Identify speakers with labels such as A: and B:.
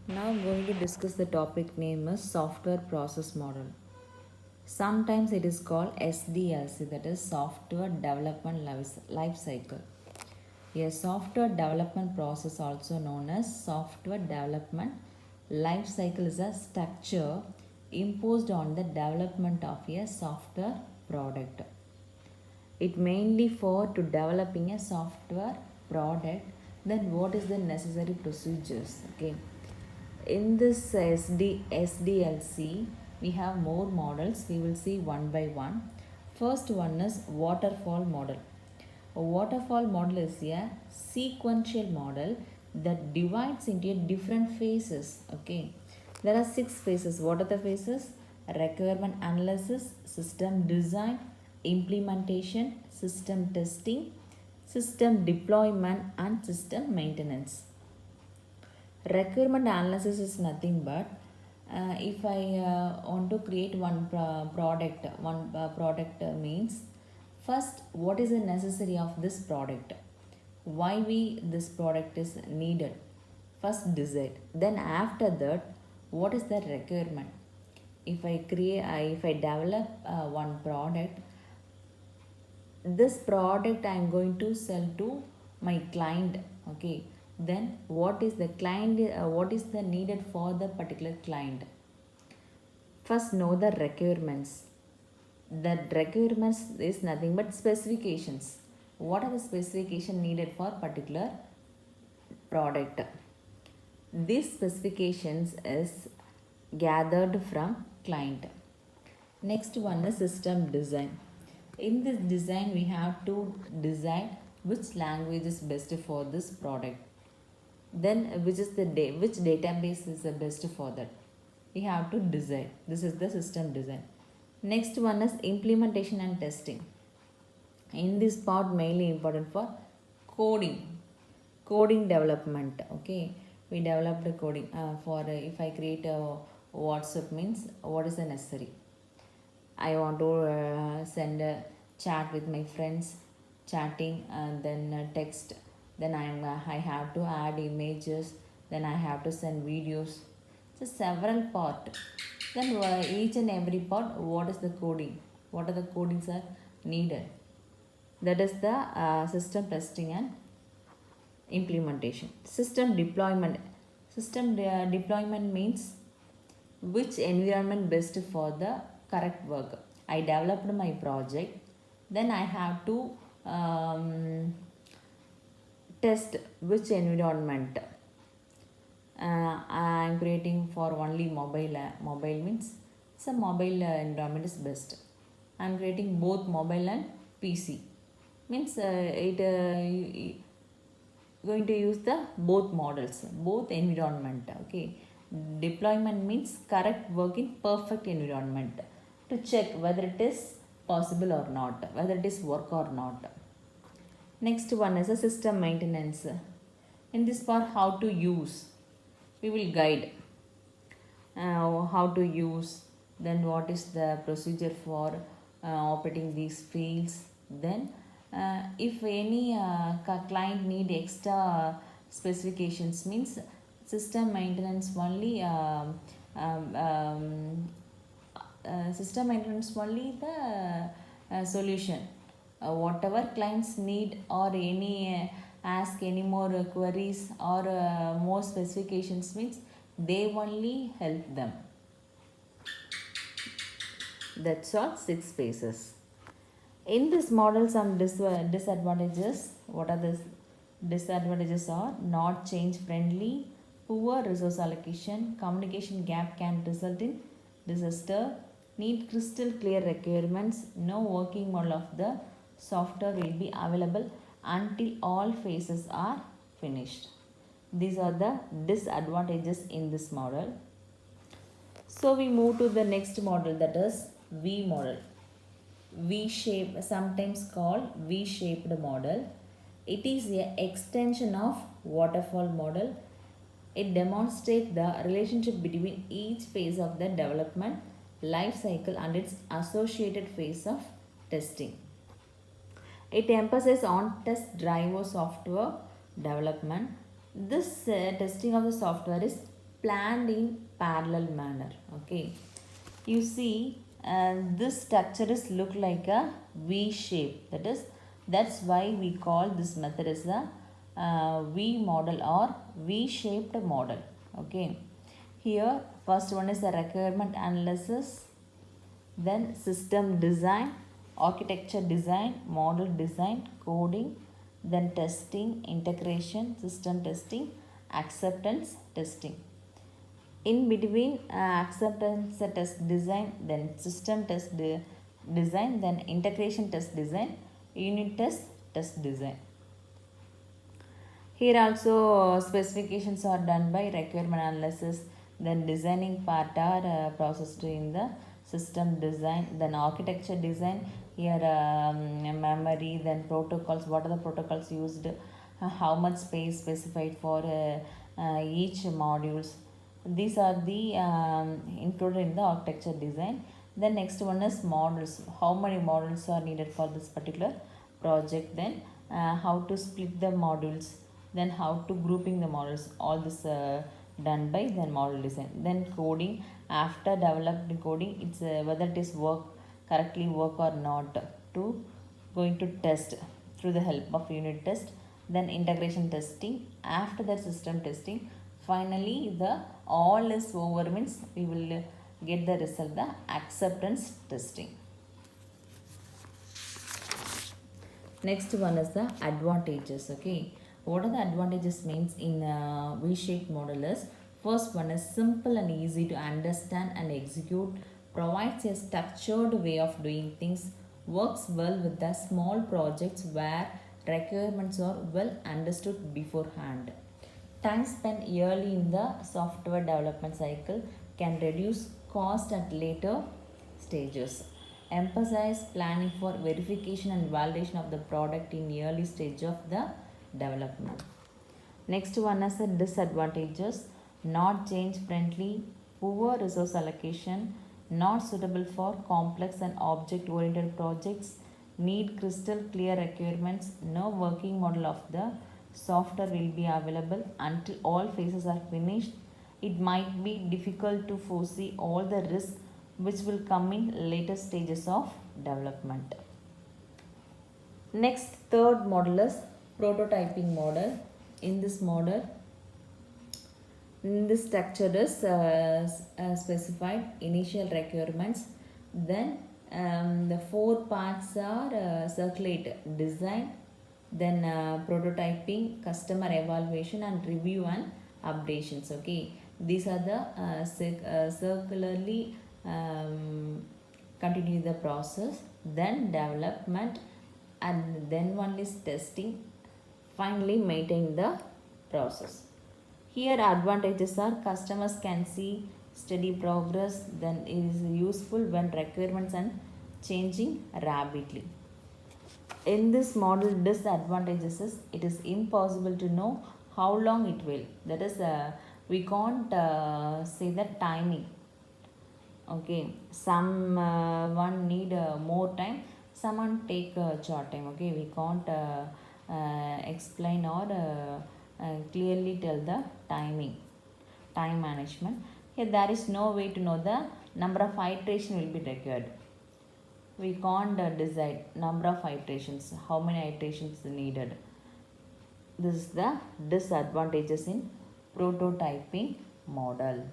A: Now I'm going to discuss the topic name is software process model. Sometimes it is called SDLC, that is software development life cycle. A software development process, also known as software development life cycle, is a structure imposed on the development of a software product. It mainly for to developing a software product. Then what is the necessary procedures? Okay, in this SDLC, we have more models. We will see one by one. First one is waterfall model. A waterfall model is a sequential model that divides into different phases. Okay, there are 6 phases. What are the phases? Requirement analysis, system design, implementation, system testing, system deployment, and system maintenance. Requirement analysis is nothing but if I want to create one product means first what is the necessary of this product, why we this product is needed, first decide. Then after that, what is the requirement? If I develop one product, this product I am going to sell to my client. Okay, then what is the needed for the particular client? First know the requirements. The requirements is nothing but specifications. What are the specification needed for particular product? These specifications is gathered from client. Next one is system design. In this design, we have to decide which language is best for this product. Then which database is the best for that. We have to decide. This is the system design. Next one is implementation and testing. In this part, mainly important for coding development. Okay, we developed the coding for if I create a WhatsApp means what is the necessary. I want to send a chat with my friends, chatting, and then text. Then I have to add images. Then I have to send videos. So several part. Then each and every part, what is the coding? What are the codings are needed? That is the system testing and implementation. System deployment. Deployment means which environment best for the correct work. I developed my project, then I have to test which environment. I am creating for only mobile means some mobile environment is best. I am creating both mobile and PC means it going to use the both models, both environment. Okay, deployment means correct work in perfect environment to check whether it is possible or not, whether it is work or not. Next one is a system maintenance. In this part, how to use, we will guide how to use, then what is the procedure for operating these fields. Then if any client need extra specifications means system maintenance only system maintenance only the solution. Whatever clients need or any ask any more queries or more specifications means they only help them. That's all 6 phases. In this model, some disadvantages. What are the disadvantages? Are not change friendly, poor resource allocation, communication gap can result in disaster, need crystal clear requirements, no working model of the software will be available until all phases are finished. These are the disadvantages in this model. So we move to the next model, that is V model. V-shape, sometimes called V-shaped model. It is an extension of waterfall model. It demonstrates the relationship between each phase of the development life cycle and its associated phase of testing. It emphasizes on test driver software development. This testing of the software is planned in parallel manner. Okay, you see this structure is look like a V shape. That's why we call this method as a V model or V shaped model. Okay, here first one is the requirement analysis, then system design, architecture design, model design, coding, then testing, integration, system testing, acceptance testing. In between acceptance test design, then system design, then integration test design, unit test design. Here also specifications are done by requirement analysis, then designing part are processed in the system design, then architecture design, here memory, then protocols, what are the protocols used, how much space specified for each modules. These are the included in the architecture design. Then next one is models, how many models are needed for this particular project, then how to split the modules, then how to grouping the models, all this done by then model design. Then coding, after developed coding, it's whether it is correctly work or not, to going to test through the help of unit test, then integration testing, after that system testing. Finally the all is over means we will get the result, the acceptance testing. Next one is the advantages. Okay, what are the advantages means in V-shaped model is, first one is simple and easy to understand and execute, provides a structured way of doing things, works well with the small projects where requirements are well understood beforehand. Time spent early in the software development cycle can reduce cost at later stages. Emphasize planning for verification and validation of the product in early stage of the development. Next one is the disadvantages, not change friendly, poor resource allocation, not suitable for complex and object oriented projects, need crystal clear requirements, no working model of the software will be available until all phases are finished. It might be difficult to foresee all the risks which will come in later stages of development. Next, third model is prototyping model. In this model, this structure is specified initial requirements, then the four parts are circulate design, then prototyping, customer evaluation, and review and updations. Okay, these are the circularly continue the process, then development, and then one is testing, finally maintain the process. Here advantages are customers can see steady progress, then it is useful when requirements and changing rapidly. In this model, disadvantages is it is impossible to know how long it will. That is, we can't say the timing. Okay, some one need more time, someone take short time. Okay, we can't explain or clearly tell the time management. Here there is no way to know the number of iteration will be required. We can't decide number of iterations, how many iterations needed. This is the disadvantages in prototyping model.